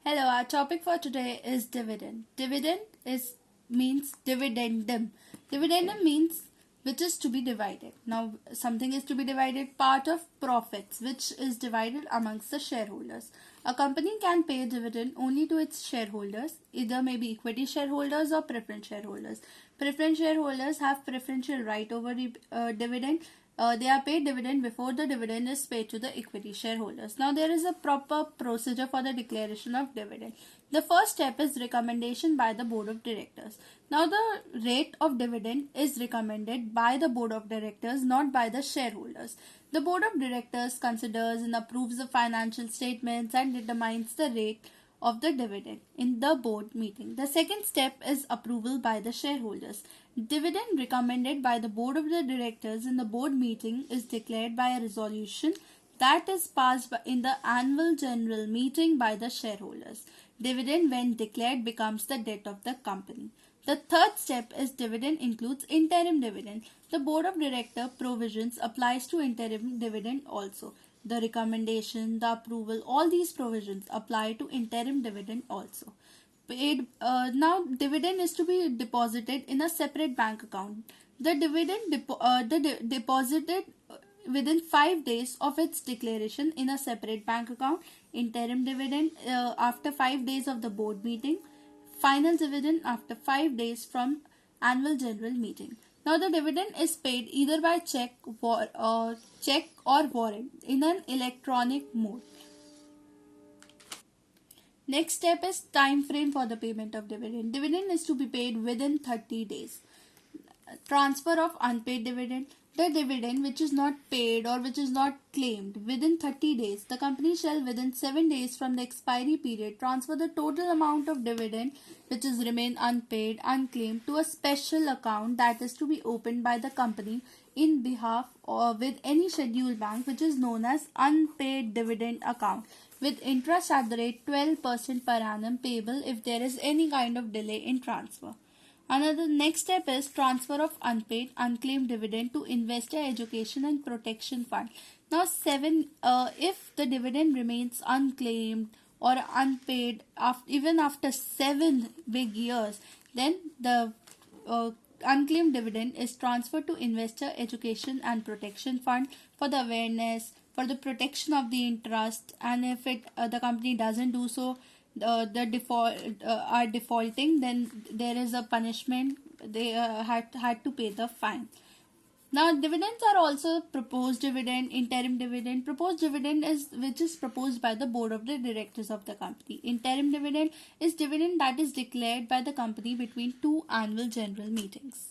Hello, our topic for today is dividend. Dividend means dividendum. Dividendum means which is to be divided. Now, something is to be divided, part of profits, which is divided amongst the shareholders. A company can pay dividend only to its shareholders, either maybe equity shareholders or preference shareholders. Preference shareholders have preferential right over dividend. They are paid dividend before the dividend is paid to the equity shareholders. Now there is a proper procedure for the declaration of dividend. The first step is recommendation by the board of directors. Now the rate of dividend is recommended by the board of directors, not by the shareholders. The board of directors considers and approves the financial statements and determines the rate of the dividend in the board meeting. The second step is approval by the shareholders. Dividend recommended by the board of the directors in the board meeting is declared by a resolution that is passed in the annual general meeting by the shareholders. Dividend when declared becomes the debt of the company. The third step is dividend includes interim dividend. The board of director provisions applies to interim dividend also. The recommendation, the approval, all these provisions apply to interim dividend also. Now dividend is to be deposited in a separate bank account. The dividend deposited within 5 days of its declaration in a separate bank account. Interim dividend after 5 days of the board meeting. Final dividend after 5 days from annual general meeting. Now the dividend is paid either by check or warrant in an electronic mode. Next step is time frame for the payment of dividend. Dividend is to be paid within 30 days. Transfer of unpaid dividend. The dividend which is not paid or which is not claimed within 30 days, the company shall within 7 days from the expiry period transfer the total amount of dividend which is remain unpaid, unclaimed to a special account that is to be opened by the company in behalf or with any scheduled bank which is known as unpaid dividend account with interest at the rate 12% per annum payable if there is any kind of delay in transfer. Another next step is transfer of unpaid, unclaimed dividend to investor education and protection fund. Now, if the dividend remains unclaimed or unpaid even after 7 big years, then the unclaimed dividend is transferred to investor education and protection fund for the awareness, for the protection of the interest, and if the company doesn't do so, the default are defaulting, then there is a punishment. They had to pay the fine. Now dividends are also proposed dividend, interim dividend. Proposed dividend is which is proposed by the board of the directors of the company. Interim dividend is dividend that is declared by the company between 2 annual general meetings.